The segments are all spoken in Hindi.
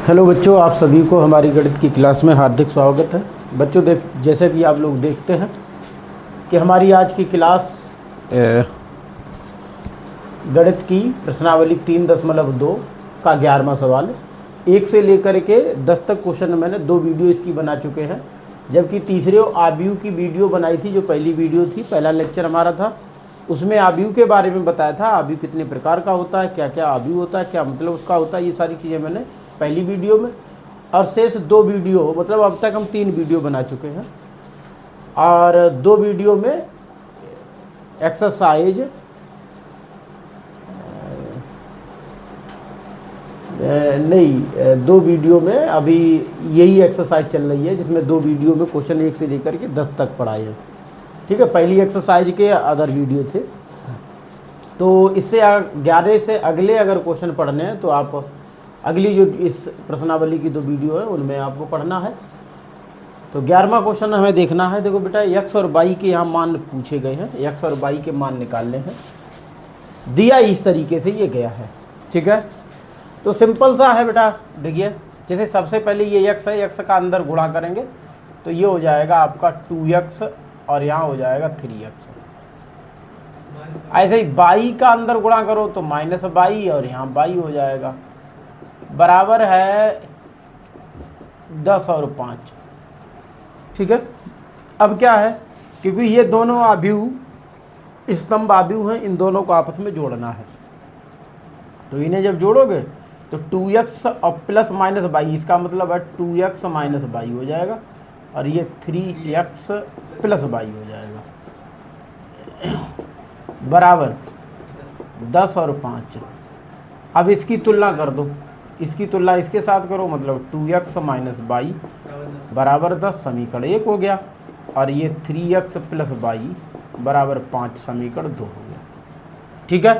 हेलो बच्चों, आप सभी को हमारी गणित की क्लास में हार्दिक स्वागत है। बच्चों जैसे कि आप लोग देखते हैं कि हमारी आज की क्लास गणित की प्रश्नावली 3.2 का 11वां सवाल 1 से लेकर के 10 तक क्वेश्चन मैंने 2 वीडियो इसकी बना चुके हैं, जबकि तीसरे आव्यूह की वीडियो बनाई थी। जो पहली वीडियो थी, पहला लेक्चर हमारा था, उसमें आव्यूह के बारे में बताया था। आव्यूह कितने प्रकार का होता है, क्या क्या आव्यूह होता है, क्या मतलब उसका होता है, ये सारी चीज़ें मैंने पहली वीडियो में। और शेष 2 वीडियो, मतलब अब तक हम 3 वीडियो बना चुके हैं, और 2 वीडियो में एक्सरसाइज नहीं, 2 वीडियो में अभी यही एक्सरसाइज चल रही है, जिसमें 2 वीडियो में क्वेश्चन 1 से लेकर के 10 तक पढ़ाए हैं। ठीक है, पहली एक्सरसाइज के अदर वीडियो थे। तो इससे 11 से अगले अगर क्वेश्चन पढ़ने हैं तो आप अगली जो इस प्रश्नावली की 2 वीडियो है उनमें आपको पढ़ना है। तो 11वां क्वेश्चन हमें देखना है। देखो बेटा, x और y के यहाँ मान पूछे गए हैं, x और y के मान निकालने हैं। दिया इस तरीके से ये गया है। ठीक है, तो सिंपल सा है बेटा। देखिए, जैसे सबसे पहले ये x है, x का अंदर गुणा करेंगे तो ये हो जाएगा आपका 2x और यहाँ हो जाएगा 3x। ऐसे ही y का अंदर गुणा करो तो -y और यहाँ y हो जाएगा, बराबर है 10 और 5। ठीक है, अब क्या है, क्योंकि ये दोनों आव्यूह स्तंभ आव्यूह हैं, इन दोनों को आपस में जोड़ना है। तो इन्हें जब जोड़ोगे तो 2x और प्लस माइनस y, इसका मतलब है 2x माइनस y हो जाएगा, और ये 3x प्लस y हो जाएगा, बराबर 10 और 5। अब इसकी तुलना कर दो, इसकी तुलना इसके साथ करो, मतलब 2x माइनस y बराबर 10 समीकरण 1 हो गया, और ये 3x प्लस y बराबर 5 समीकरण 2 हो गया। ठीक है,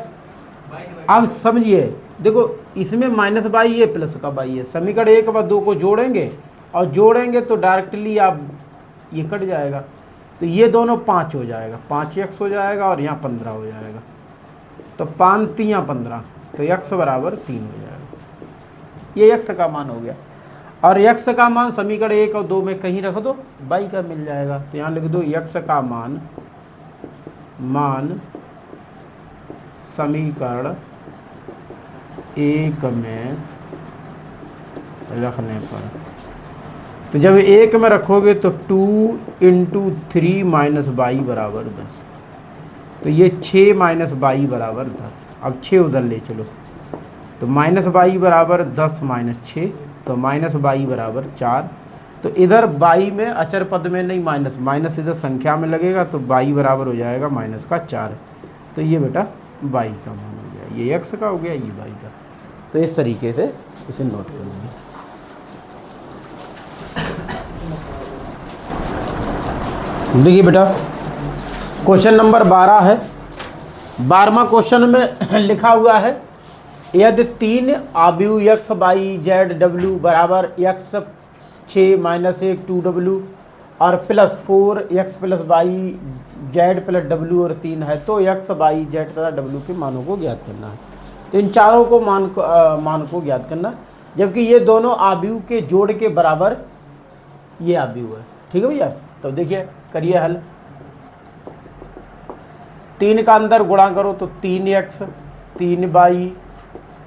अब समझिए, देखो इसमें माइनस y ये प्लस का y है, समीकरण 1 व 2 को जोड़ेंगे, और जोड़ेंगे तो डायरेक्टली आप ये कट जाएगा, तो ये दोनों 5 हो जाएगा, 5x हो जाएगा, और यहाँ 15 हो जाएगा, तो 5 3 15, तो x बराबर 3 हो जाएगा। ये x का मान हो गया, और x का मान समीकरण 1 और 2 में कहीं रख दो, y का मिल जाएगा। तो यहाँ लिख दो x का मान समीकरण 1 में रखने पर, तो जब 1 में रखोगे तो 2 × 3 माइनस y बराबर 10, तो ये 6 माइनस y बराबर 10। अब 6 उधर ले चलो, तो माइनस y बराबर 10 माइनस 6, तो माइनस y बराबर 4। तो इधर y में अचर पद में नहीं, माइनस माइनस इधर संख्या में लगेगा, तो y बराबर हो जाएगा माइनस का 4। तो ये बेटा y का मान हो गया, ये x का हो गया, ये y का। तो इस तरीके से इसे नोट कर लेंगे। देखिए बेटा, क्वेश्चन नंबर 12 है। 12वां क्वेश्चन में लिखा हुआ है, यदि 3 आव्यूह x y z w बराबर x 6 माइनस 1 2w और plus 4x plus y z plus w और 3 है, तो x y z तथा w के मानों को ज्ञात करना है। तो इन चारों को मान को ज्ञात करना, जबकि ये दोनों आव्यूह के जोड़ के बराबर ये आव्यूह है। ठीक है भैया, तो देखिए करिए हल। 3 का अंदर गुणा करो तो 3x 3y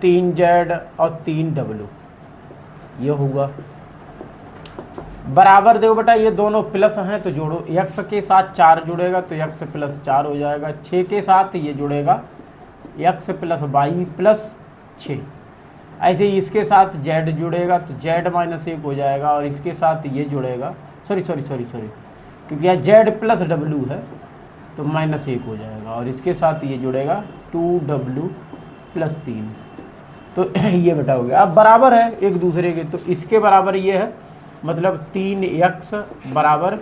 3z और 3w ये होगा, बराबर। देखो बेटा, ये दोनों प्लस हैं तो जोड़ो, x के साथ 4 जुड़ेगा तो x प्लस 4 हो जाएगा, 6 के साथ ये जुड़ेगा x प्लस y प्लस 6। ऐसे ही इसके साथ z जुड़ेगा तो z माइनस 1 हो जाएगा, और इसके साथ ये जुड़ेगा, सॉरी क्योंकि यहाँ z प्लस w है तो माइनस 1 हो जाएगा, और इसके साथ ये जुड़ेगा 2w प्लस 3। तो ये बेटा हो गया। अब बराबर है एक दूसरे के, तो इसके बराबर ये है, मतलब 3x बराबर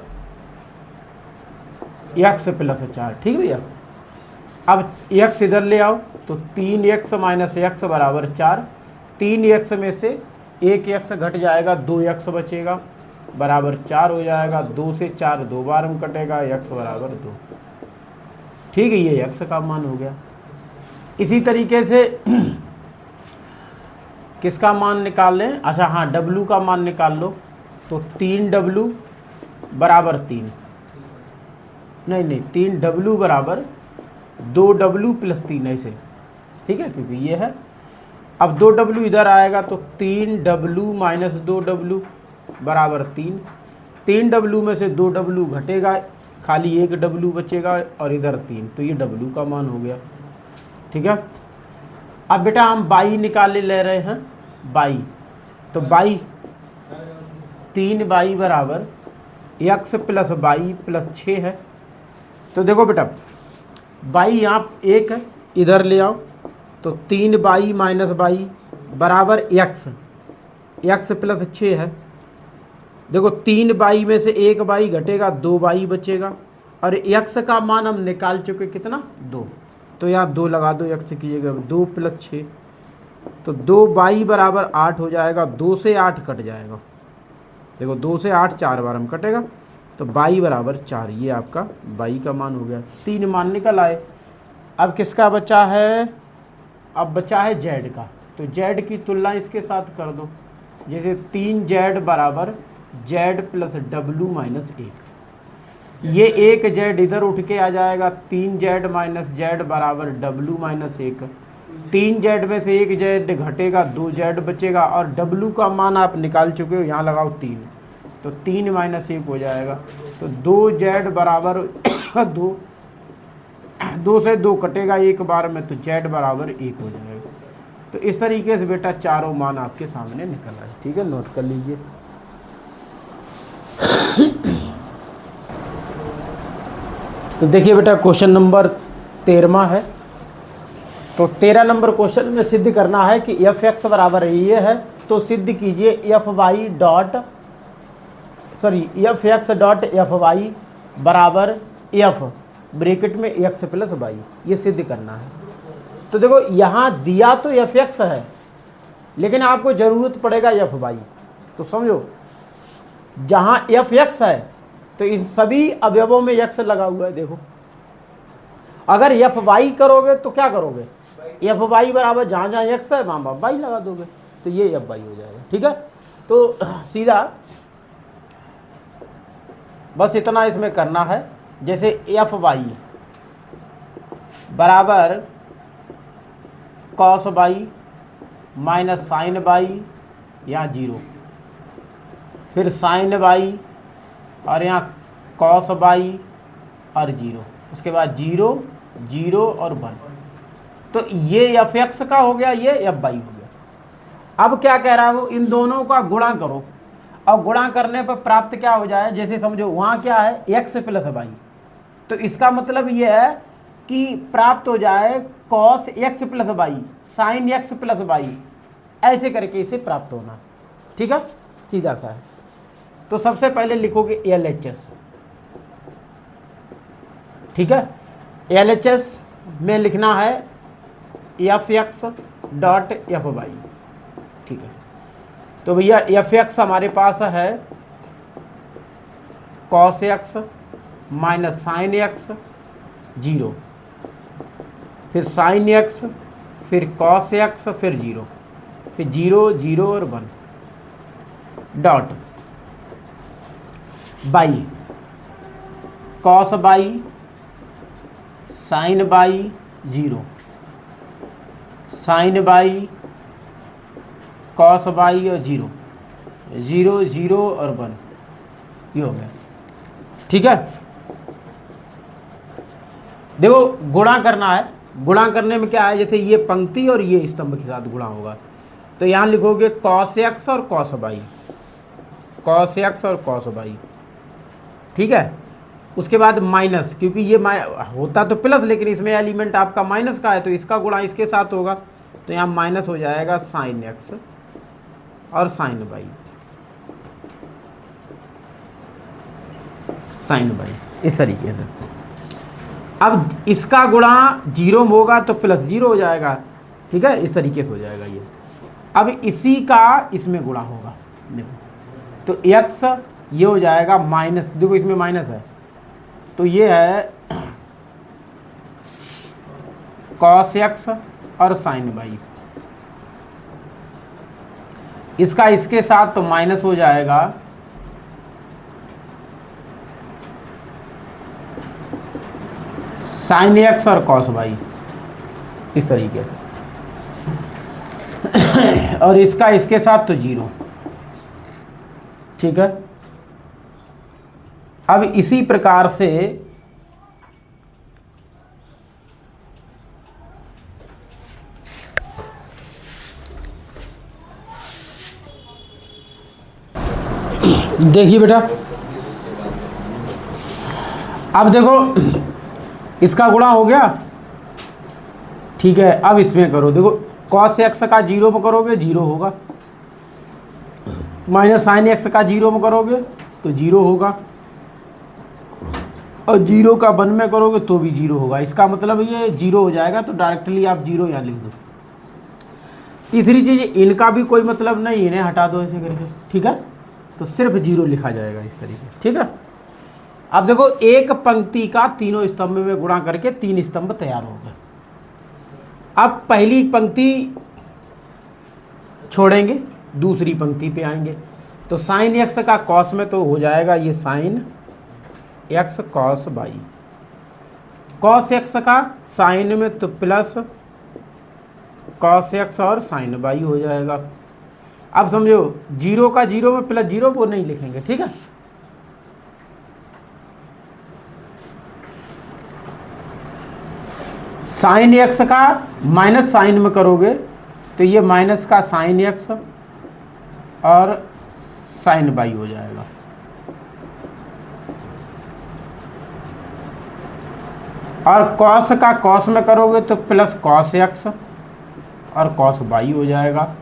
x प्लस 4। ठीक है भैया, अब x इधर ले आओ तो 3x माइनस x बराबर 4। 3x में से 1x घट जाएगा, 2x बचेगा, बराबर 4 हो जाएगा। 2 से 4 2 बार हम कटेगा, x बराबर 2। ठीक है, ये x का मान हो गया। इसी तरीके से किसका मान निकाल लें? अच्छा हाँ, W का मान निकाल लो। तो 3W बराबर 3, नहीं 3W बराबर 2W प्लस 3 ऐसे, ठीक है, क्योंकि ये है। अब 2W इधर आएगा तो 3W माइनस 2W बराबर 3। 3W में से 2W घटेगा, खाली 1W बचेगा और इधर 3, तो ये W का मान हो गया। ठीक है। अब बेटा हम बाई निकाले ले रहे हैं, बाई। तो बाई 3y बराबर x प्लस बाई प्लस 6 है। तो देखो बेटा बाई यहाँ 1 है, इधर ले आओ, तो 3y माइनस बाई बराबर x प्लस 6 है। देखो 3y में से 1y घटेगा, 2y बचेगा, और x का मान हम निकाल चुके कितना, 2। तो यहाँ 2 लगा दो, x की जगह 2 प्लस 6, तो 2y बराबर 8 हो जाएगा। 2 से 8 कट जाएगा, देखो 2 से 8 4 बार हम कटेगा, तो y बराबर 4। ये आपका y का मान हो गया। 3 मान निकल आए। अब किसका बचा है? अब बचा है z का। तो z की तुलना इसके साथ कर दो, जैसे 3z बराबर z प्लस w माइनस 1। ये एक z इधर उठ के आ जाएगा, 3z माइनस z बराबर w माइनस 1। 3z में से 1z घटेगा, 2z बचेगा, और w का मान आप निकाल चुके हो, यहाँ लगाओ 3, तो 3 माइनस 1 हो जाएगा। तो 2z बराबर 2 से 2 कटेगा एक बार में, तो z बराबर 1 हो जाएगा। तो इस तरीके से बेटा चारों मान आपके सामने निकल रहे हैं। ठीक है, नोट कर लीजिए। तो देखिए बेटा क्वेश्चन नंबर 13वां है। तो 13 नंबर क्वेश्चन में सिद्ध करना है कि एफ एक्स बराबर ये है, तो सिद्ध कीजिए F X dot F Y बराबर एफ ब्रैकेट में एक्स प्लस वाई, ये सिद्ध करना है। तो देखो यहाँ दिया तो एफ एक्स है, लेकिन आपको ज़रूरत पड़ेगा एफ वाई। तो समझो जहाँ एफ एक्स है तो इन सभी अवयवों में एक्स लगा हुआ है। देखो अगर एफ वाई करोगे तो क्या करोगे, एफ वाई बराबर जहाँ जहाँ एक्स है वहाँ वाई लगा दोगे, तो ये एफ वाई हो जाएगा। ठीक है, तो सीधा बस इतना इसमें करना है। जैसे एफ वाई बराबर cos Y minus sine Y, यहाँ 0, फिर साइन वाई और यहाँ कॉस वाई और 0, उसके बाद 0 0 और 1। तो ये एफ एक्स का हो गया, ये एफ वाई हो गया। अब क्या कह रहा है वो, इन दोनों का गुणा करो, और गुणा करने पर प्राप्त क्या हो जाए, जैसे समझो वहाँ क्या है एक्स प्लस वाई, तो इसका मतलब ये है कि प्राप्त हो जाए cos X plus Y sine X plus Y, ऐसे करके इसे प्राप्त होना। ठीक है, सीधा सा है। तो सबसे पहले लिखोगे LHS। ठीक है, LHS में लिखना है F X dot F Y. ठीक है, तो भैया एफ एक्स हमारे पास है cos X minus sine X 0, फिर साइन एक्स, फिर कॉस एक्स, फिर 0, फिर 0 0 और 1 dot Y cos Y sine Y 0, sine Y cos Y और 0 0 0 और 1, ये हो गया। ठीक है, देखो गुणा करना है। गुणा करने में क्या है, जैसे ये पंक्ति और ये स्तंभ के साथ गुणा होगा, तो यहाँ लिखोगे कॉस एक्स और कॉस बाई, कॉस एक्स और कॉस बाई। ठीक है, उसके बाद माइनस, क्योंकि ये होता तो प्लस लेकिन इसमें एलिमेंट आपका माइनस का है, तो इसका गुणा इसके साथ होगा, तो यहाँ माइनस हो जाएगा साइन एक्स और साइन बाई, साइन बाई, इस तरीके से। अब इसका गुणा 0 होगा तो प्लस 0 हो जाएगा। ठीक है, इस तरीके से हो जाएगा ये। अब इसी का इसमें गुणा होगा, देखो तो x ये हो जाएगा माइनस, देखो इसमें माइनस है, तो ये है कॉस एक्स और साइन बाई, इसका इसके साथ तो माइनस हो जाएगा, साइन एक्स और कॉस वाई, इस तरीके से। और इसका इसके साथ तो जीरो। ठीक है, अब इसी प्रकार से देखिए बेटा, अब देखो इसका गुणा हो गया। ठीक है, अब इसमें करो, देखो कॉस एक्स का जीरो में करोगे जीरो होगा, माइनस साइन एक्स का जीरो में करोगे तो जीरो होगा, और जीरो का वन में करोगे तो भी जीरो होगा। इसका मतलब ये जीरो हो जाएगा, तो डायरेक्टली आप जीरो यहाँ लिख दो। तीसरी चीज़, इनका भी कोई मतलब नहीं, इन्हें हटा दो ऐसे करके। ठीक है, तो सिर्फ जीरो लिखा जाएगा इस तरीके। ठीक है, अब देखो एक पंक्ति का तीनों स्तंभ में गुणा करके 3 स्तंभ तैयार हो गए। अब पहली पंक्ति छोड़ेंगे, दूसरी पंक्ति पे आएंगे, तो साइन एक्स का कॉस में तो हो जाएगा ये sign X cos by, cos x का साइन में तो प्लस कॉस एक्स और साइन बाई हो जाएगा। अब समझो जीरो का जीरो में प्लस जीरो वो नहीं लिखेंगे। ठीक है, साइन एक्स का माइनस साइन में करोगे तो ये माइनस का साइन एक्स और साइन बाई हो जाएगा। और कॉस का कॉस में करोगे तो प्लस कॉस एक्स और कॉस बाई हो जाएगा।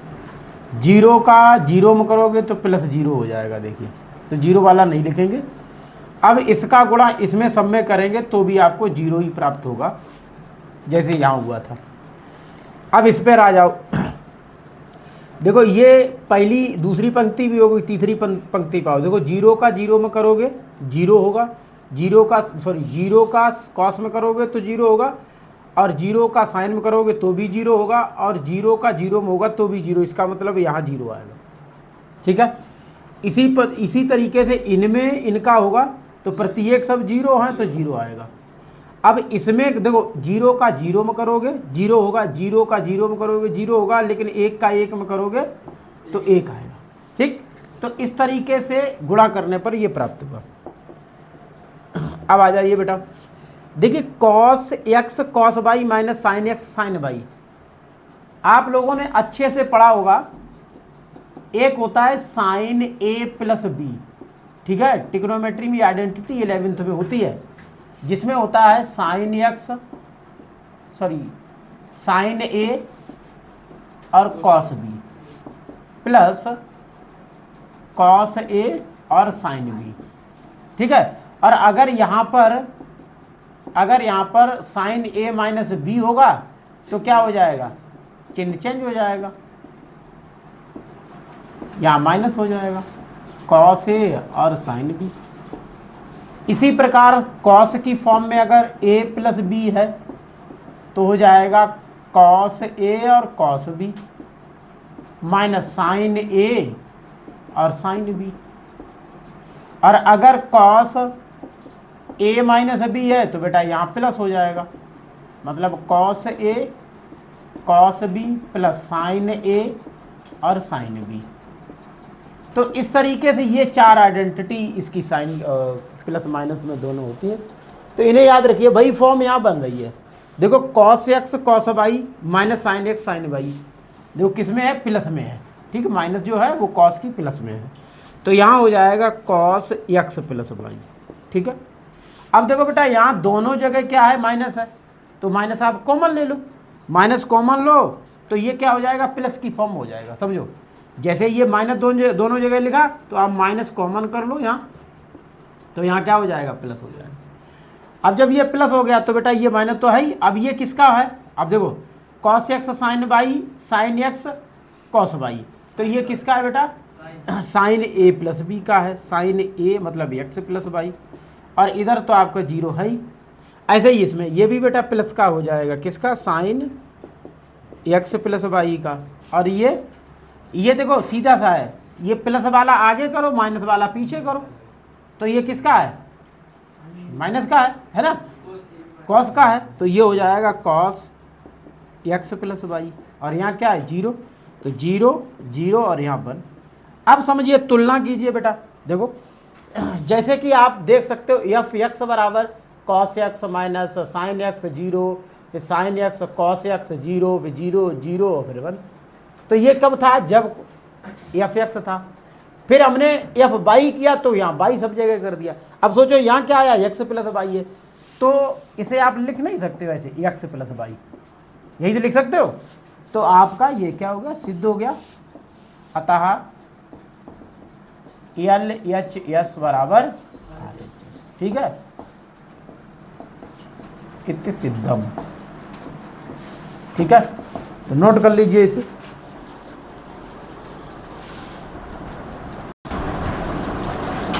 जीरो का जीरो में करोगे तो प्लस जीरो हो जाएगा। देखिए, तो जीरो वाला नहीं लिखेंगे। अब इसका गुणा इसमें सब में करेंगे तो भी आपको जीरो ही प्राप्त होगा, जैसे यहाँ हुआ था। अब इस पर आ जाओ, देखो ये पहली दूसरी पंक्ति भी होगी, तीसरी पंक्ति पाओ। देखो जीरो का जीरो में करोगे जीरो होगा, जीरो का कॉस में करोगे तो जीरो होगा, और जीरो का साइन में करोगे तो भी जीरो होगा, और जीरो का जीरो में होगा तो भी जीरो। इसका मतलब यहाँ जीरो आएगा। ठीक है, इसी तरीके से इनमें इनका होगा तो प्रत्येक सब जीरो हैं तो जीरो आएगा। अब इसमें देखो जीरो का जीरो में करोगे जीरो होगा, जीरो का जीरो में करोगे जीरो होगा, लेकिन एक का एक में करोगे तो एक आएगा। ठीक, तो इस तरीके से गुणा करने पर ये प्राप्त हुआ। अब आ जाइए बेटा, देखिए cos X cos Y minus sine X sine Y, आप लोगों ने अच्छे से पढ़ा होगा। एक होता है साइन ए प्लस बी, ठीक है, ट्रिग्नोमेट्री में आइडेंटिटी 11th में होती है, जिसमें होता है साइन ए और cos B plus cos A और साइन बी। ठीक है, और अगर यहाँ पर साइन ए माइनस बी होगा तो क्या हो जाएगा, चिन्ह चेंज हो जाएगा, यहाँ माइनस हो जाएगा, कॉस ए और साइन बी। इसी प्रकार कॉस की फॉर्म में अगर a प्लस बी है तो हो जाएगा कॉस ए और कॉस बी माइनस साइन ए और साइन बी। और अगर कॉस ए माइनस बी है तो बेटा यहाँ प्लस हो जाएगा, मतलब cos A cos B plus sign ए और साइन बी। तो इस तरीके से ये चार आइडेंटिटी इसकी साइन प्लस माइनस में दोनों होती है। तो इन्हें याद रखिए, वही फॉर्म यहाँ बन रही है। देखो cos X cos Y minus sine X sine Y, देखो किस में है, प्लस में है। ठीक है, माइनस जो है वो कॉस की प्लस में है, तो यहाँ हो जाएगा कॉस एक्स प्लस बाई। ठीक है, अब देखो बेटा यहाँ दोनों जगह क्या है, माइनस है, तो माइनस आप कॉमन ले लो, माइनस कॉमन लो तो ये क्या हो जाएगा, प्लस की फॉर्म हो जाएगा। समझो, जैसे ये माइनस दोनों जगह लिखा तो आप माइनस कॉमन कर लो यहाँ, तो यहाँ क्या हो जाएगा, प्लस हो जाएगा। अब जब ये प्लस हो गया तो बेटा ये माइनस तो है ही, अब ये किसका है, अब देखो cos X sine Y sine X cos Y, तो ये किसका है बेटा, साइन ए प्लस बी का है, साइन ए मतलब एक्स प्लस बाई, और इधर तो आपका जीरो है ही। ऐसे ही इसमें ये भी बेटा प्लस का हो जाएगा, किसका, साइन एक्स प्लस बाई का, और ये ये देखो सीधा सा है, ये प्लस वाला आगे करो, माइनस वाला पीछे करो, तो ये किसका है, माइनस का है ना, कॉस का है, तो ये हो जाएगा कॉस एक्स प्लस वाई, और यहाँ क्या है 0, तो 0 0 और यहाँ 1। अब समझिए तुलना कीजिए बेटा, देखो जैसे कि आप देख सकते हो एफ एक्स बराबर cos X minus sine X 0, फिर साइन एक्स कॉस एक्स 0, फिर 0 0 फिर 1। तो ये कब था, जब एफ एक्स था, फिर हमने एफ वाई किया तो यहाँ वाई सब जगह कर दिया। अब सोचो यहाँ क्या आया, एक्स प्लस वाई है, तो इसे आप लिख नहीं सकते वैसे एक्स प्लस वाई, यही तो लिख सकते हो। तो आपका ये क्या हो गया, सिद्ध हो गया। अतः एल एच एस बराबर RHS, ठीक है, इति सिद्धम, ठीक है, तो नोट कर लीजिए इसे।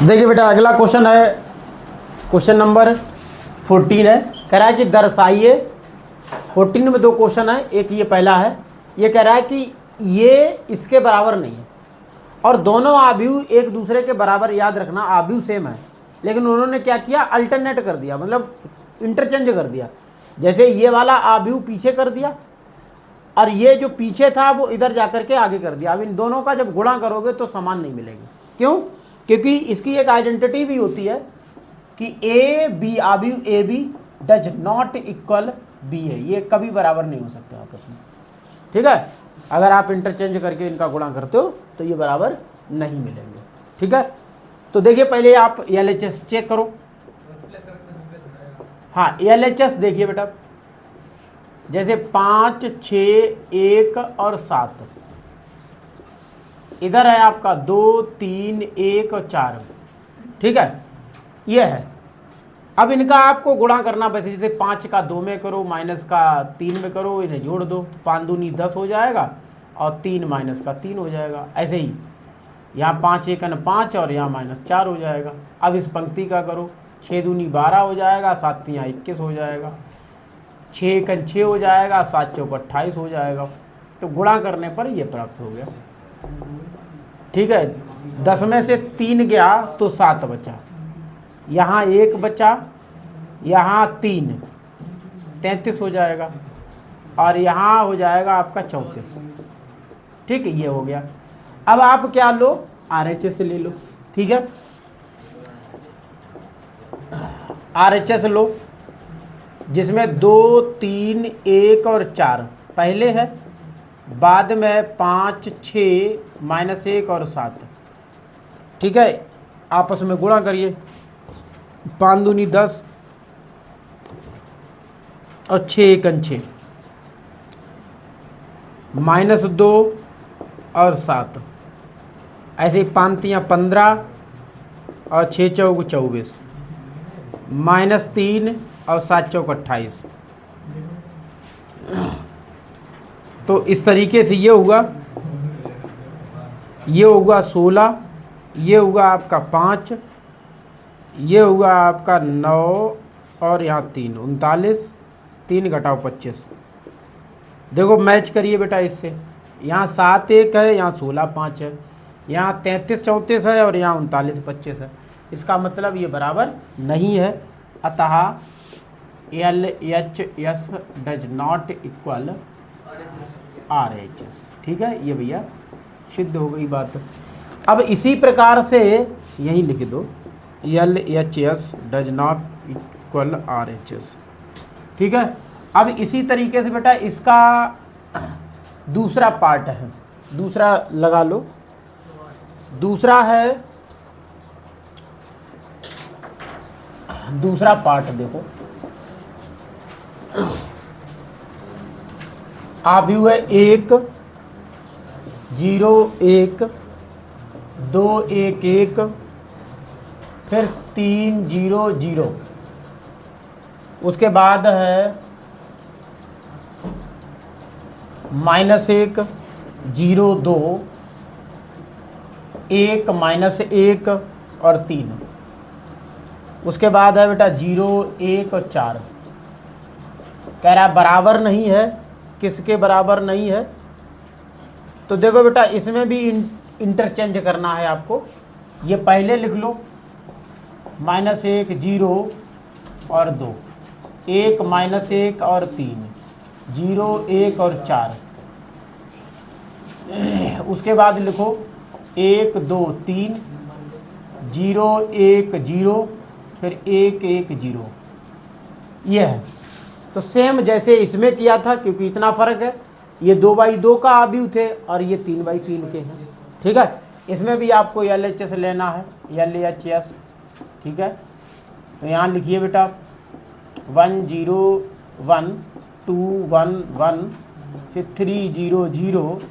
देखिए बेटा अगला क्वेश्चन है, क्वेश्चन नंबर 14 है, कह रहा है कि दर्शाइए, 14 में 2 क्वेश्चन है, एक ये पहला है, ये कह रहा है कि ये इसके बराबर नहीं है और दोनों आव्यूह एक दूसरे के बराबर, याद रखना आव्यूह सेम है, लेकिन उन्होंने क्या किया, अल्टरनेट कर दिया, मतलब इंटरचेंज कर दिया। जैसे ये वाला आव्यूह पीछे कर दिया और ये जो पीछे था वो इधर जाकर के आगे कर दिया। अब इन दोनों का जब गुणा करोगे तो समान नहीं मिलेगी, क्यों, क्योंकि इसकी एक आइडेंटिटी भी होती है कि ए बी आव्यूह A B does not equal B है, ये कभी बराबर नहीं हो सकते आपस में, ठीक है। अगर आप इंटरचेंज करके इनका गुणा करते हो तो ये बराबर नहीं मिलेंगे, ठीक है। तो देखिए पहले आप LHS चेक करो। हाँ LHS देखिए बेटा, जैसे 5 6 1 और 7, इधर है आपका 2 3 1 और 4, ठीक है, ये है। अब इनका आपको गुणा करना, वैसे जैसे 5 का 2 में करो, माइनस का 3 में करो, इन्हें जोड़ दो, 5 दूनी 10 हो जाएगा और 3 माइनस का 3 हो जाएगा। ऐसे ही यहाँ 5 1 5 और यहाँ -4 हो जाएगा। अब इस पंक्ति का करो, 6 दूनी 12 हो जाएगा, 7 यहाँ 21 हो जाएगा, 6 1 6 हो जाएगा, 7 चौक 28 हो जाएगा। तो गुणा करने पर ये प्राप्त हो गया, ठीक है। 10 में से 3 गया तो 7 बचा, यहाँ 1 बचा, यहाँ 3 33 हो जाएगा और यहाँ हो जाएगा आपका 34, ठीक है, ये हो गया। अब आप क्या लो, RHS ले लो, ठीक है, RHS लो, जिसमें 2 3 1 और 4 पहले है, बाद में 5 6 -1 और 7, ठीक है। आपस में गुणा करिए, 5 दूनी 10 और 6 1 6, -2 और 7, ऐसे ही 5 3 15 और 6 चौक 24, -3 और 7 चौक 28। तो इस तरीके से ये होगा 16, ये होगा आपका 5, ये होगा आपका 9 और यहाँ 3 39, 3 घटाओ 25। देखो मैच करिए बेटा इससे, यहाँ 7 1 है, यहाँ 16 5 है, यहाँ 33 34 है और यहाँ 39 25 है। इसका मतलब ये बराबर नहीं है। अतः LHS does not equal RHS, ठीक है, ये भैया सिद्ध हो गई बात। अब इसी प्रकार से यही लिख दो, LHS does not equal RHS, ठीक है। अब इसी तरीके से बेटा इसका दूसरा पार्ट है, दूसरा लगा लो, दूसरा है, दूसरा पार्ट देखो, आव्यूह है 1 0 1 2 1 1, फिर 3 0 0, उसके बाद है -1 0 2 1 -1 और 3, उसके बाद है बेटा 0 1 और 4। कह रहा है बराबर नहीं है, किसके बराबर नहीं है, तो देखो बेटा इसमें भी इंटरचेंज करना है आपको। ये पहले लिख लो, -1 0 और 2, 1 -1 और 3, 0 1 और 4। उसके बाद लिखो 1 2 3, 0 1 0, फिर 1 1 0। ये है। तो सेम जैसे इसमें किया था, क्योंकि इतना फ़र्क है, ये 2/2 का आव्यूह थे और ये 3/3 के हैं। ठीक है, इसमें भी आपको LHS लेना है, LHS। ठीक है, तो यहाँ लिखिए बेटा 1 0 1 2 1 1, फिर 3 0 0,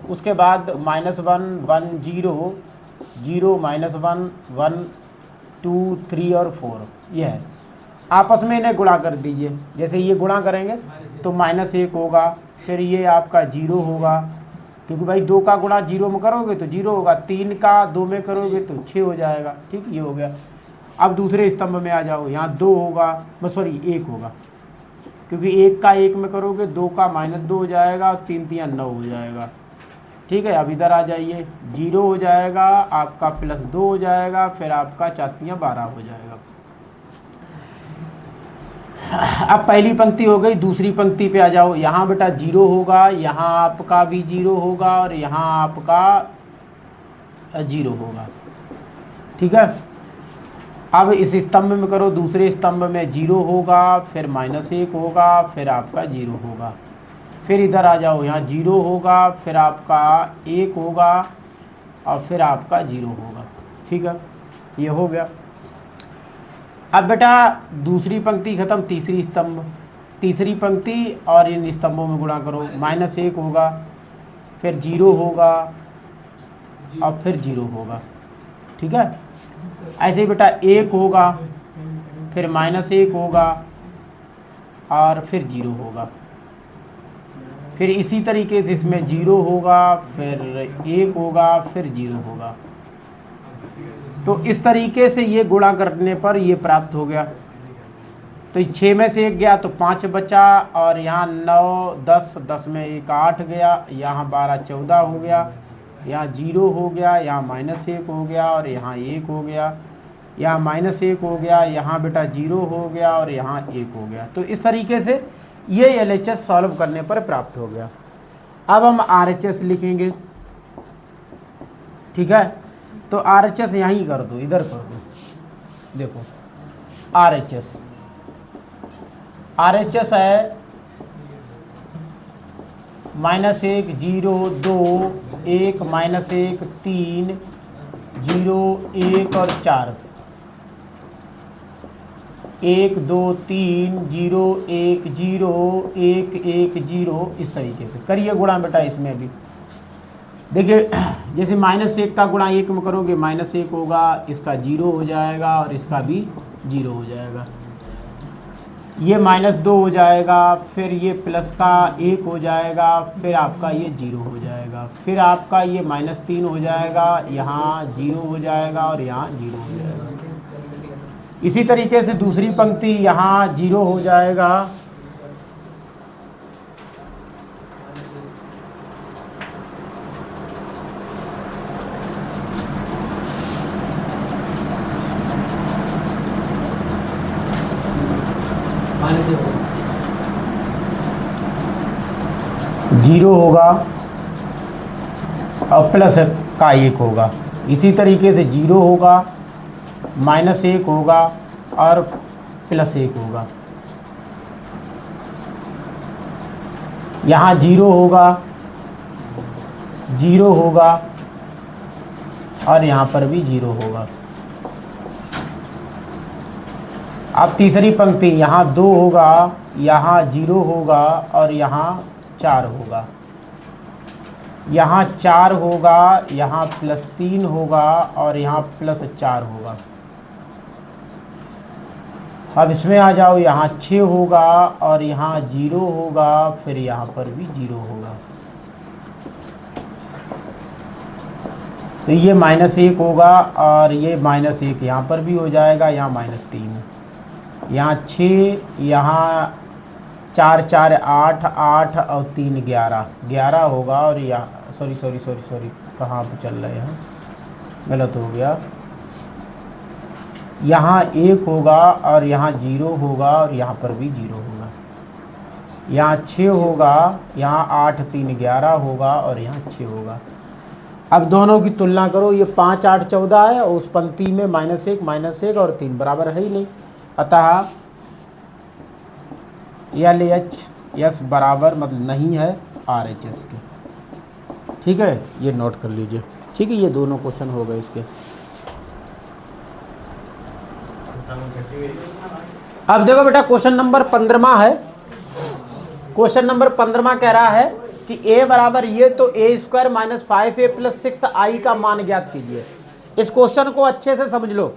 उसके बाद -1 1 0 0 -1 1 2 3 और 4। ये है। आपस में इन्हें गुणा कर दीजिए। जैसे ये गुणा करेंगे तो -1 होगा, फिर ये आपका 0 होगा, क्योंकि भाई 2 का गुणा 0 में करोगे तो 0 होगा, 3 का 2 में करोगे तो 6 हो जाएगा। ठीक, ये हो गया। अब दूसरे स्तंभ में आ जाओ, यहाँ 2 होगा, सॉरी 1 होगा, क्योंकि 1 का 1 में करोगे 2 का -2 हो जाएगा, 3 3 9 हो जाएगा। ठीक है, अब इधर आ जाइए, 0 हो जाएगा, आपका +2 हो जाएगा, फिर आपका 4 3 12 हो जाएगा। अब पहली पंक्ति हो गई, दूसरी पंक्ति पे आ जाओ। यहाँ बेटा 0 होगा, यहाँ आपका भी 0 होगा और यहाँ आपका 0 होगा। ठीक है, अब इस स्तंभ में करो, दूसरे स्तंभ में 0 होगा, फिर -1 होगा, फिर आपका 0 होगा। फिर इधर आ जाओ, यहाँ 0 होगा, फिर आपका 1 होगा और फिर आपका 0 होगा। ठीक है, ये हो गया। अब बेटा दूसरी पंक्ति खत्म, तीसरी स्तंभ, तीसरी पंक्ति और इन स्तंभों में गुणा करो। -1 होगा, फिर 0 होगा और फिर 0 होगा। ठीक है, ऐसे ही बेटा 1 होगा, फिर -1 होगा और फिर 0 होगा। फिर इसी तरीके से इसमें 0 होगा, फिर 1 होगा, फिर 0 होगा। तो इस तरीके से ये गुणा करने पर ये प्राप्त हो गया। तो 6 में से 1 गया तो 5 बचा, और यहाँ 9 10, 10 में 1 8 गया, यहाँ 12 14 हो गया, यहाँ 0 हो गया, यहाँ -1 हो गया और यहाँ 1 हो गया, यहाँ -1 हो गया, यहाँ बेटा 0 हो गया और यहाँ 1 हो गया। तो इस तरीके से ये LHS सॉल्व करने पर प्राप्त हो गया। अब हम RHS लिखेंगे। ठीक है, तो RHS यहीं कर दो, इधर कर दो। देखो RHS है -1 0 2 1 -1 3 0 1 और 4, 1 2 3 0 1 0 1 1 0। इस तरीके से करिए गुणा बेटा। इसमें भी देखिए, जैसे -1 का गुणा 1 में करोगे -1 होगा, इसका 0 हो जाएगा और इसका भी 0 हो जाएगा। ये -2 हो जाएगा, फिर ये प्लस का 1 हो जाएगा, फिर आपका ये 0 हो जाएगा, फिर आपका ये -3 हो जाएगा, यहाँ 0 हो जाएगा और यहाँ 0 हो जाएगा। इसी तरीके से दूसरी पंक्ति, यहाँ 0 हो जाएगा, जीरो होगा और प्लस का 1 होगा। इसी तरीके से 0 होगा, -1 होगा और +1 होगा। यहाँ 0 होगा, 0 होगा और यहाँ पर भी 0 होगा। अब तीसरी पंक्ति, यहाँ 2 होगा, यहाँ 0 होगा और यहाँ 4 होगा। यहाँ 4 होगा, यहाँ +3 होगा और यहाँ +4 होगा। अब इसमें आ जाओ, यहाँ 6 होगा और यहाँ 0 होगा, फिर यहाँ पर भी 0 होगा। तो ये -1 होगा और ये -1 यहाँ पर भी हो जाएगा, यहाँ -3, यहाँ 6, यहाँ 4 4 8, 8 और 3 11, 11 होगा। और यहाँ सॉरी कहाँ पे चल रहे हैं, गलत हो गया। यहाँ 1 होगा और यहाँ 0 होगा और यहाँ पर भी 0 होगा। यहाँ 6 होगा, यहाँ 8 3 11 होगा और यहाँ 6 होगा। अब दोनों की तुलना करो, ये 5 8 14 है और उस पंक्ति में -1 और 3 बराबर है ही नहीं। अतः LHS बराबर मतलब नहीं है RHS के। ठीक है, ये नोट कर लीजिए। ठीक है, ये दोनों क्वेश्चन हो गए इसके। अब देखो बेटा, क्वेश्चन नंबर 15 है। क्वेश्चन नंबर 15 कह रहा है कि a बराबर ये तो a² - 5a + 6i का मान ज्ञात कीजिए। इस क्वेश्चन को अच्छे से समझ लो।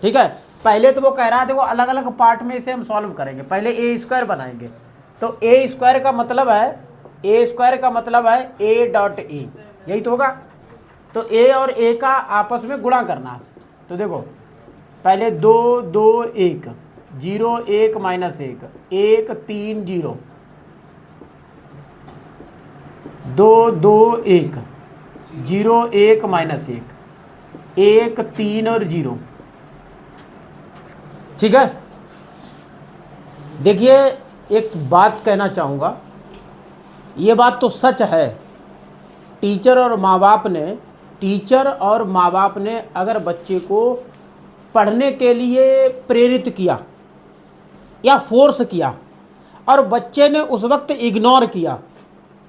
ठीक है, पहले तो वो कह रहा है, देखो अलग अलग पार्ट में इसे हम सॉल्व करेंगे। पहले a² बनाएंगे, तो a² का मतलब है a.a, यही तो होगा। तो a और a का आपस में गुणा करना है। तो देखो पहले 2 2 1 0 1 - 1 1 3 0 2 2 1 0 1 - 1 1 3 और 0। ठीक है, देखिए एक बात कहना चाहूँगा, ये बात तो सच है। टीचर और माँ बाप ने अगर बच्चे को पढ़ने के लिए प्रेरित किया या फोर्स किया और बच्चे ने उस वक्त इग्नोर किया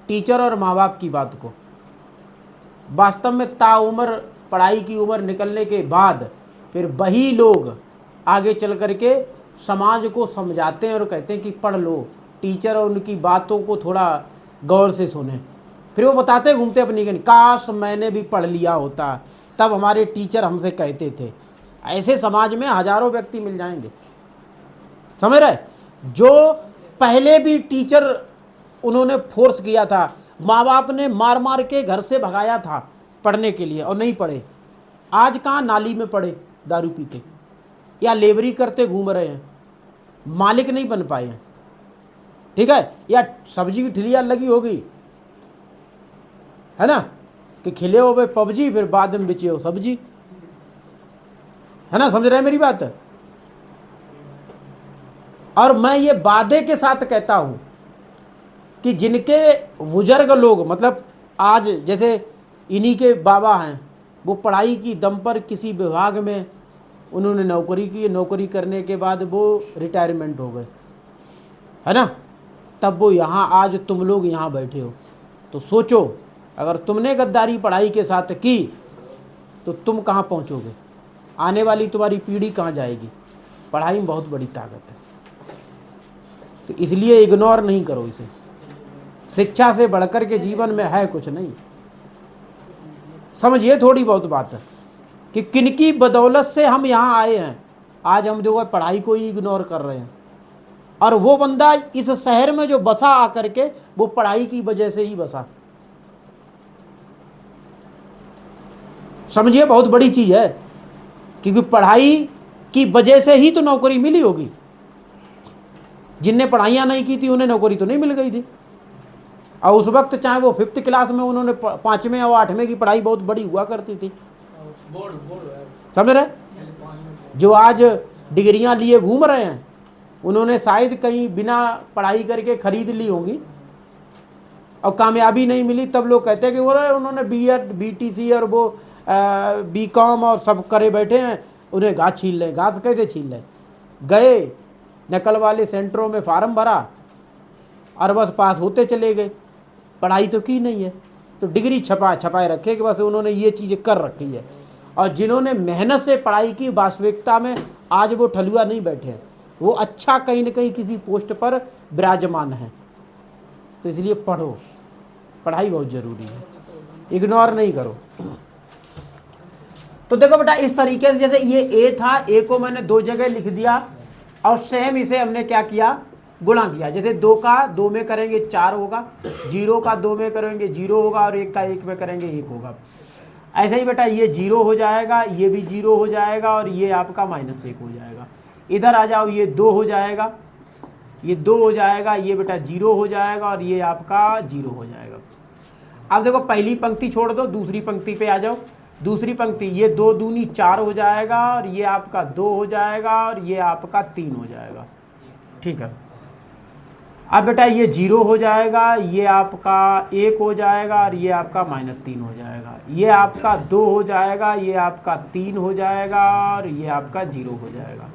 टीचर और माँ बाप की बात को, वास्तव में ताउम्र पढ़ाई की उम्र निकलने के बाद फिर वही लोग आगे चल करके समाज को समझाते हैं और कहते हैं कि पढ़ लो, टीचर और उनकी बातों को थोड़ा गौर से सुने। फिर वो बताते घूमते अपनी कहानी, काश मैंने भी पढ़ लिया होता, तब हमारे टीचर हमसे कहते थे। ऐसे समाज में हजारों व्यक्ति मिल जाएंगे, समझ रहे, जो पहले भी टीचर उन्होंने फोर्स किया था, माँ बाप ने मार मार के घर से भगाया था पढ़ने के लिए और नहीं पढ़े। आज कहाँ नाली में पड़े दारू पी के, या लेबरी करते घूम रहे हैं, मालिक नहीं बन पाए हैं। ठीक है, या सब्जी की ठिलिया लगी होगी, है ना, कि खिले हो भाई पबजी, फिर बाद में बेचे हो सब्जी, है ना, समझ रहे हैं मेरी बात। और मैं ये वादे के साथ कहता हूं कि जिनके बुजुर्ग लोग, मतलब आज जैसे इन्हीं के बाबा हैं, वो पढ़ाई की दम पर किसी विभाग में उन्होंने नौकरी की, नौकरी करने के बाद वो रिटायरमेंट हो गए, है ना, तब वो यहाँ आज तुम लोग यहाँ बैठे हो। तो सोचो, अगर तुमने गद्दारी पढ़ाई के साथ की तो तुम कहाँ पहुँचोगे, आने वाली तुम्हारी पीढ़ी कहाँ जाएगी। पढ़ाई में बहुत बड़ी ताकत है, तो इसलिए इग्नोर नहीं करो इसे। शिक्षा से बढ़कर के जीवन में है कुछ नहीं। समझिए थोड़ी बहुत बात है कि किनकी बदौलत से हम यहाँ आए हैं। आज हम जो है पढ़ाई को ही इग्नोर कर रहे हैं, और वो बंदा इस शहर में जो बसा आकर के, वो पढ़ाई की वजह से ही बसा। समझिए बहुत बड़ी चीज है, क्योंकि पढ़ाई की वजह से ही तो नौकरी मिली होगी। जिनने पढ़ाइयाँ नहीं की थी उन्हें नौकरी तो नहीं मिल गई थी। और उस वक्त चाहे वो 5th क्लास में, उन्होंने 5वें और 8वें की पढ़ाई बहुत बड़ी हुआ करती थी, समझ रहे। जो आज डिग्रियां लिए घूम रहे हैं, उन्होंने शायद कहीं बिना पढ़ाई करके खरीद ली होंगी और कामयाबी नहीं मिली। तब लोग कहते हैं कि वो उन्होंने BEd BTC और वो BCom और सब करे बैठे हैं, उन्हें घास छीन लें। घास कैसे छीन लें? गए नकल वाले सेंटरों में फार्म भरा और बस पास होते चले गए, पढ़ाई तो की नहीं है। तो डिग्री छपाए रखे कि बस उन्होंने ये चीज़ें कर रखी है। और जिन्होंने मेहनत से पढ़ाई की, वास्तविकता में आज वो ठलुआ नहीं बैठे हैं, वो अच्छा कहीं न कहीं किसी पोस्ट पर विराजमान है। तो इसलिए पढ़ो, पढ़ाई बहुत ज़रूरी है, इग्नोर नहीं करो। तो देखो बेटा, इस तरीके से जैसे ये A था, A को मैंने 2 जगह लिख दिया और सेम इसे हमने क्या किया, गुणा किया। जैसे 2 का 2 में करेंगे 4 होगा, 0 का 2 में करेंगे 0 होगा, और 1 का 1 में करेंगे 1 होगा। ऐसे ही बेटा ये 0 हो जाएगा, ये भी 0 हो जाएगा, और ये आपका -1 हो जाएगा। इधर आ जाओ, ये 2 हो जाएगा, ये 2 हो जाएगा, ये बेटा 0 हो जाएगा और ये आपका 0 हो जाएगा। अब देखो पहली पंक्ति छोड़ दो, दूसरी पंक्ति पे आ जाओ। दूसरी पंक्ति, ये 2 दूनी 4 हो जाएगा और ये आपका 2 हो जाएगा और ये आपका 3 हो जाएगा। ठीक है, अब बेटा ये 0 हो जाएगा, ये आपका 1 हो जाएगा और ये आपका -3 हो जाएगा। ये आपका 2 हो जाएगा, ये आपका 3 हो जाएगा और ये आपका 0 हो जाएगा।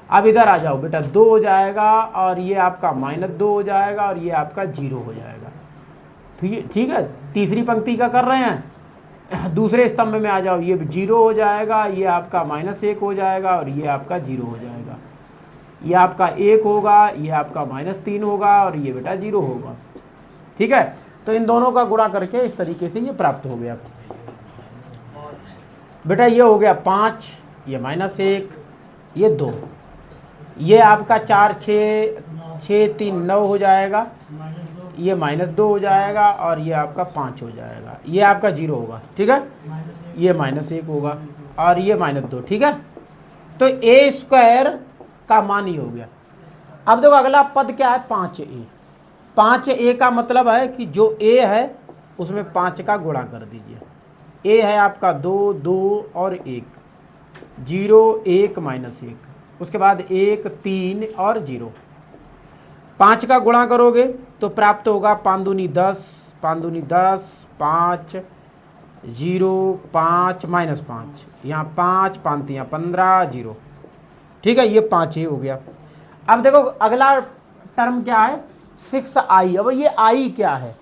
अब इधर आ जाओ बेटा, 2 हो जाएगा और ये आपका -2 हो जाएगा और ये आपका 0 हो जाएगा। ठीक है, तीसरी पंक्ति का कर रहे हैं। दूसरे स्तंभ में आ जाओ, ये 0 हो जाएगा, ये आपका -1 हो जाएगा और ये आपका 0 हो जाएगा। ये आपका 1 होगा, ये आपका -3 होगा और ये बेटा 0 होगा। ठीक है, तो इन दोनों का गुणा करके इस तरीके से ये प्राप्त हो गया बेटा। ये हो गया 5, ये -1, ये 2, ये आपका 4 6 3 9 हो जाएगा, ये -2 हो जाएगा और ये आपका 5 हो जाएगा। ये आपका 0 होगा। ठीक है, ये -1 होगा और ये -2। ठीक है, तो a² का मान ही हो गया। अब देखो अगला पद क्या है, 5a। 5a का मतलब है कि जो a है उसमें 5 का गुणा कर दीजिए। a है आपका 2 2 और 1, 0 1 -1, उसके बाद 1 3 और 0। 5 का गुणा करोगे तो प्राप्त होगा 5 दूनी 10, 5 दूनी 10, 5 0 5 -5, यहाँ 5 5 यहाँ 15 0। ठीक है, ये 5 हो गया। अब देखो अगला टर्म क्या है, 6i। अब ये i क्या है,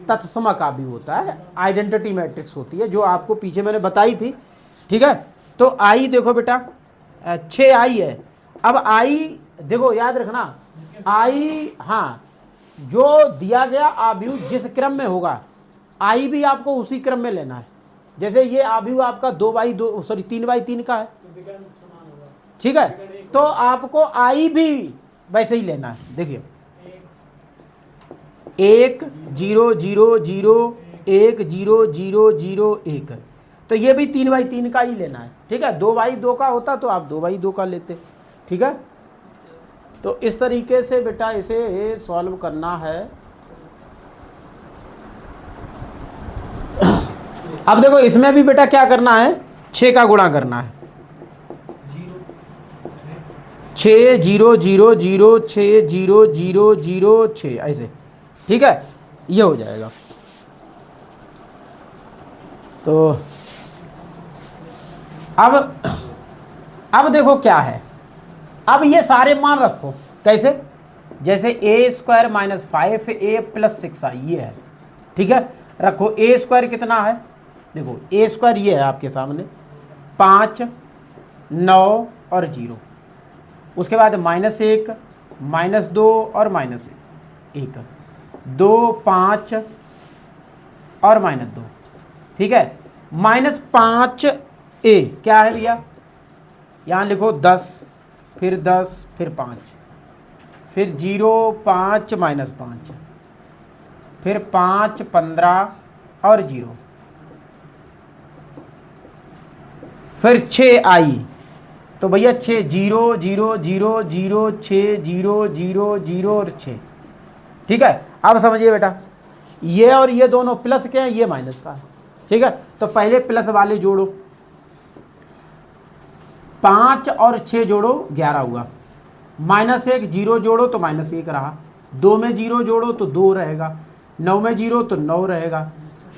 तत्समक भी होता है, आइडेंटिटी मैट्रिक्स होती है जो आपको पीछे मैंने बताई थी। ठीक है, तो i देखो बेटा 6i है। अब i देखो याद रखना, i हाँ जो दिया गया आव्यूह जिस क्रम में होगा i भी आपको उसी क्रम में लेना है। जैसे ये आव्यूह आपका 2/2 सॉरी 3/3 का है। ठीक है, तो आपको i भी वैसे ही लेना है। देखिए 1 0 0 0 1 0 0 0 1, तो ये भी 3/3 का ही लेना है। ठीक है, 2/2 का होता तो आप 2/2 का लेते। ठीक है, तो इस तरीके से बेटा इसे सॉल्व करना है। अब देखो इसमें भी बेटा क्या करना है, 6 का गुणा करना है। 6 0 0 0 6 0 0 0 6 ऐसे। ठीक है, ये हो जाएगा। तो अब देखो क्या है, अब ये सारे मान रखो कैसे, जैसे a² -5a + 6i ये है। ठीक है, रखो a² कितना है, देखो a² ये है आपके सामने 5 9 और 0, उसके बाद -1 -2 और -1 2 5 और -2। ठीक है, -5a क्या है भैया, यहाँ लिखो 10 फिर 10 फिर 5 फिर 0 5 -5 फिर 5 15 और 0 फिर 6i। तो भैया 6 0 0 0 0 6 0 0 0 और 6। ठीक है, अब समझिए बेटा ये और ये दोनों प्लस के हैं, ये माइनस का है। ठीक है, तो पहले प्लस वाले जोड़ो, 5 और 6 जोड़ो 11 हुआ, -1 0 जोड़ो तो -1 रहा, 2 में 0 जोड़ो तो 2 रहेगा, 9 में 0 तो 9 रहेगा,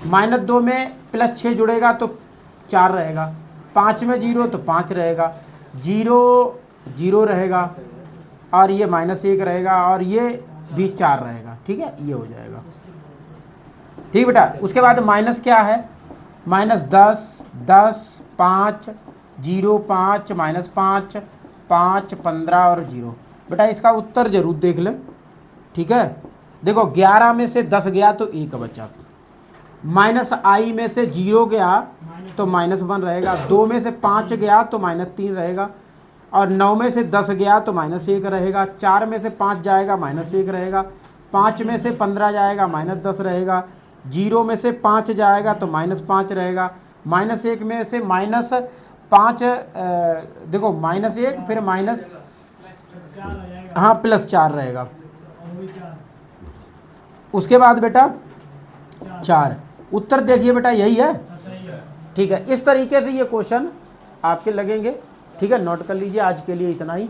-2 में +6 जुड़ेगा तो 4 रहेगा, 5 में 0 तो 5 रहेगा, 0 0 रहेगा और ये -1 रहेगा और ये भी 4 रहेगा। ठीक है, ये हो जाएगा। ठीक बेटा, उसके बाद माइनस क्या है, -10 10 5 0 5 -5 5 15 और 0। बेटा इसका उत्तर जरूर देख लें। ठीक है, देखो 11 में से 10 गया तो 1 बचा, -i में से 0 गया तो -1 रहेगा, 2 में से 5 गया तो -3 रहेगा और 9 में से 10 गया तो -1 रहेगा, 4 में से 5 जाएगा -1 रहेगा, 5 में से 15 जाएगा -10 रहेगा, 0 में से 5 जाएगा तो -5 रहेगा, -1 में से -5 देखो -1 फिर हाँ +4 रहेगा। उसके बाद बेटा 4। उत्तर देखिए बेटा यही है, ठीक है। इस तरीके से ये क्वेश्चन आपके लगेंगे, ठीक है। नोट कर लीजिए, आज के लिए इतना ही।